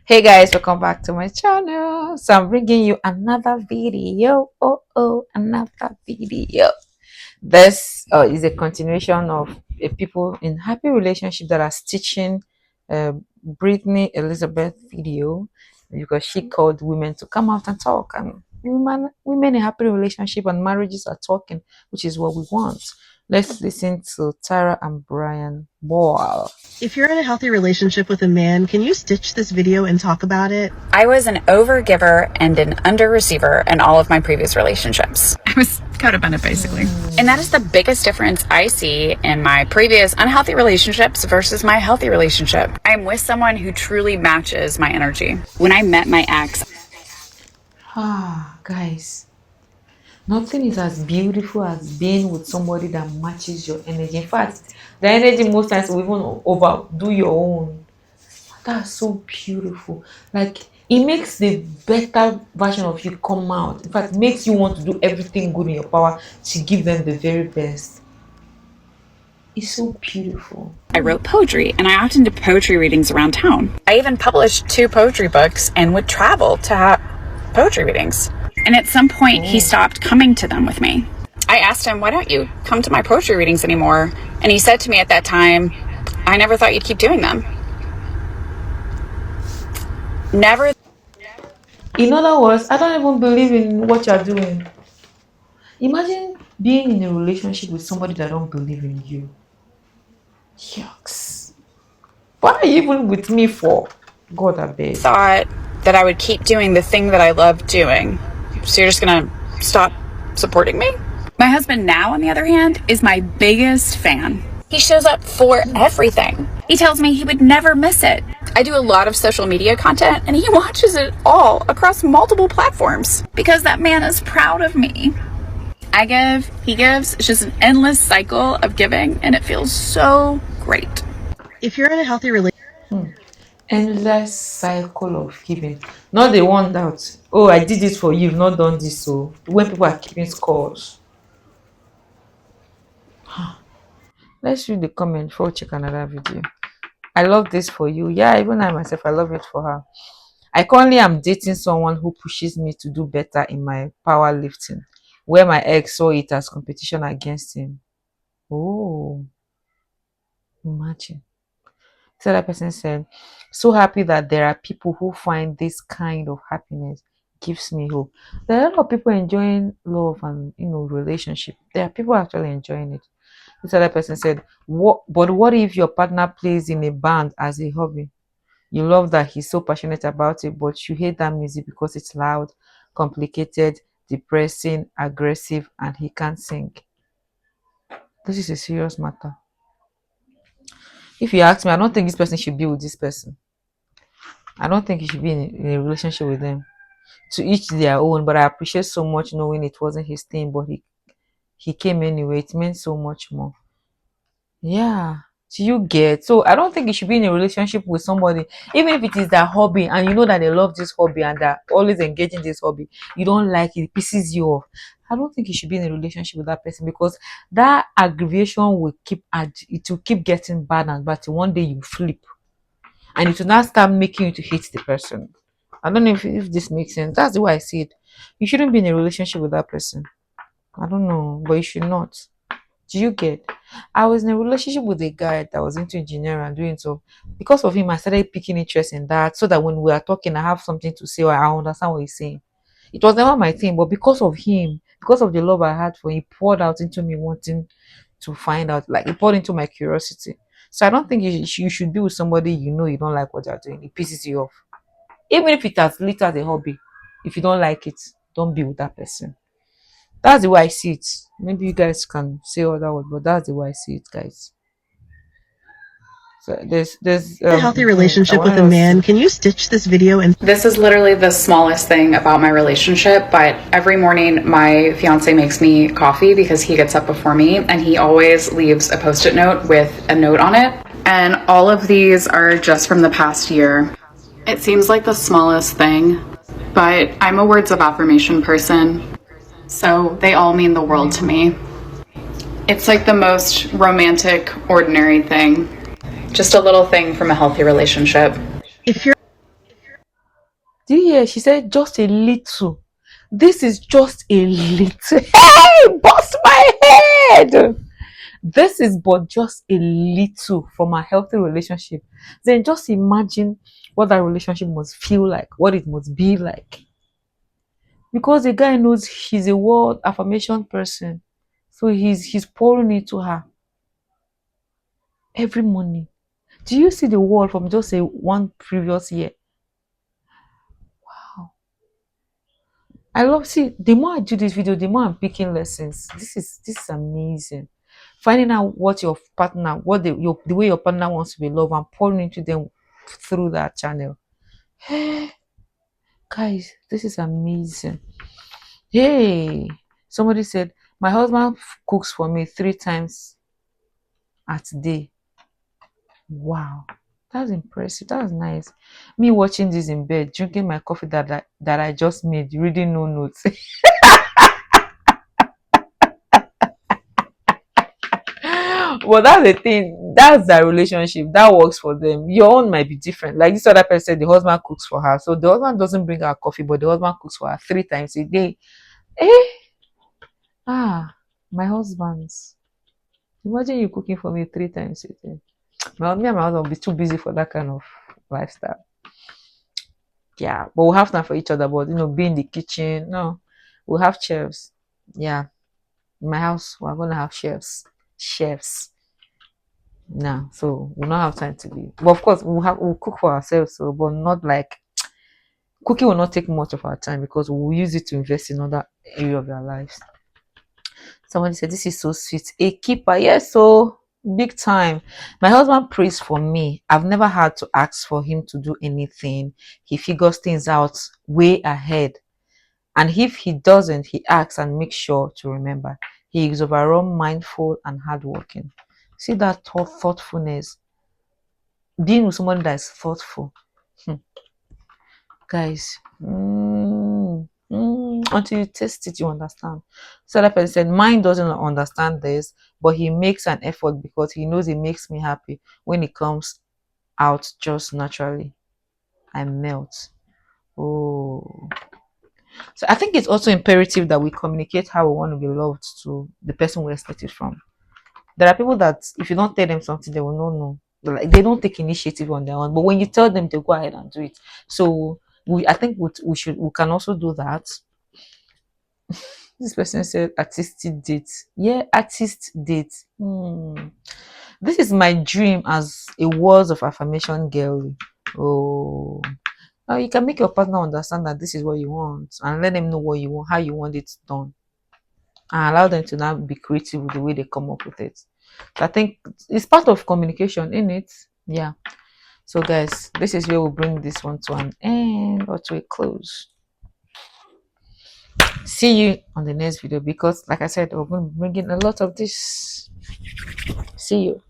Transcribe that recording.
Hey guys, welcome back to my channel. So I'm bringing you another video. Another video. This is a continuation of a people in happy relationship that are stitching Brittany Elizabeth video because she called women to come out and talk, and women in happy relationship and marriages are talking, which is what we want. Let's listen to Tara and Brian Boyle. If you're in a healthy relationship with a man, can you stitch this video and talk about it? I was an overgiver and an underreceiver in all of my previous relationships. I was codependent, basically. And that is the biggest difference I see in my previous unhealthy relationships versus my healthy relationship. I'm with someone who truly matches my energy. When I met my ex, Guys, nothing is as beautiful as being with somebody that matches your energy. In fact, the energy most times will even overdo your own. That's so beautiful. Like it makes the better version of you come out. In fact, it makes you want to do everything good in your power to give them the very best. It's so beautiful. I wrote poetry, and I often did poetry readings around town. I even published 2 poetry books and would travel to have poetry readings. And at some point, he stopped coming to them with me. I asked him, why don't you come to my poetry readings anymore? And he said to me at that time, I never thought you'd keep doing them. Never. In other words, I don't even believe in what you're doing. Imagine being in a relationship with somebody that don't believe in you. Yucks. What are you even with me for? God, I beg. Thought that I would keep doing the thing that I love doing. So you're just gonna stop supporting me? My husband now, on the other hand, is my biggest fan. He shows up for everything. He tells me he would never miss it. I do a lot of social media content and he watches it all across multiple platforms because that man is proud of me. I give, he gives. It's just an endless cycle of giving and it feels so great. If you're in a healthy relationship, Endless cycle of giving. Not the one that, oh, I did it for you, you've not done this. So when people are keeping scores. Let's read the comment before we check another video. I love this for you. Yeah, even I myself, I love it for her. I currently am dating someone who pushes me to do better in my powerlifting, where my ex saw it as competition against him. Oh, imagine. So that person said, so happy that there are people who find this kind of happiness. Gives me hope. There are a lot of people enjoying love and relationship. There are people actually enjoying it. This other person said, what if your partner plays in a band as a hobby? You love that he's so passionate about it, but you hate that music because it's loud, complicated, depressing, aggressive, and he can't sing. This is a serious matter. If you ask me, I don't think this person should be with this person. I don't think he should be in a relationship with them. To each their own, but I appreciate so much knowing it wasn't his thing, but he came anyway. It meant so much more. Yeah. Do you get? So I don't think you should be in a relationship with somebody, even if it is their hobby, and you know that they love this hobby and they're always engaging this hobby. You don't like it, it pisses you off. I don't think you should be in a relationship with that person because that aggravation will it will keep getting bad and bad till one day you flip and it will now start making you to hate the person. I don't know if this makes sense. That's the way I see it. You shouldn't be in a relationship with that person. I don't know, but you should not. Do you get? I was in a relationship with a guy that was into engineering and doing so. Because of him, I started picking interest in that so that when we are talking, I have something to say or I understand what he's saying. It was never my thing, but because of him, because of the love I had for him, he poured out into me wanting to find out, like he poured into my curiosity. So I don't think you should be with somebody you know you don't like what they're doing. It pisses you off. Even if it has lit as a hobby, if you don't like it, don't be with that person. That's the way I see it. Maybe you guys can say other word, but that's the way I see it, guys. So there's in a healthy I relationship with wanted a us to man, can you stitch this video and This is literally the smallest thing about my relationship, but every morning my fiance makes me coffee because he gets up before me and he always leaves a post-it note with a note on it. And all of these are just from the past year. It seems like the smallest thing, but I'm a words of affirmation person, so they all mean the world to me. It's like the most romantic, ordinary thing. Just a little thing from a healthy relationship. if you're Do you hear? She said just a little. This is just a little. Hey, bust my head. This is but just a little from a healthy relationship. Then just imagine what that relationship must feel like, what it must be like. Because the guy knows he's a word affirmation person. So he's pouring it to her every morning. Do you see the world from just a one previous year? I love see the more I do this video, the more I'm picking lessons. This is amazing. Finding out what your partner, what the way your partner wants to be loved and pouring into them through that channel. Guys, this is amazing. Hey, somebody said my husband cooks for me 3 times at day. Wow, that's impressive. That's nice. Me watching this in bed, drinking my coffee that I just made, reading no notes. Well, that's the thing. That's their relationship. That works for them. Your own might be different. Like this other person said, the husband cooks for her. So the husband doesn't bring her coffee, but the husband cooks for her 3 times a day. Eh? Ah, my husband's. Imagine you cooking for me 3 times a day. Me and my husband will be too busy for that kind of lifestyle. Yeah, but we'll have time for each other. But be in the kitchen. No, we'll have chefs. Yeah, in my house we're gonna have chefs. Nah, so we'll not have time to be. But of course, we'll cook for ourselves. So, but not like cooking will not take much of our time because we'll use it to invest in other area of our lives. Somebody said, "This is so sweet." A keeper, yes, so big time. My husband prays for me. I've never had to ask for him to do anything. He figures things out way ahead. And if he doesn't, he asks and makes sure to remember. He is overall mindful and hardworking. See that thoughtfulness. Being with someone that is thoughtful. Guys, until you test it, you understand. So that person said, mine doesn't understand this, but he makes an effort because he knows it makes me happy when it comes out just naturally. I melt. Oh. So I think it's also imperative that we communicate how we want to be loved to the person we expect it from. There are people that if you don't tell them something, they will not know. Like they don't take initiative on their own. But when you tell them, they go ahead and do it. So I think we can also do that. This person said artistic date. Yeah, artist date. This is my dream as a words of affirmation girl. Oh. You can make your partner understand that this is what you want and let them know what you want, how you want it done, and allow them to now be creative with the way they come up with it. So I think it's part of communication, in it. Yeah. So guys, this is where we'll bring this one to an end or to a close. See you on the next video because, like I said, we're going to be bringing a lot of this. See you.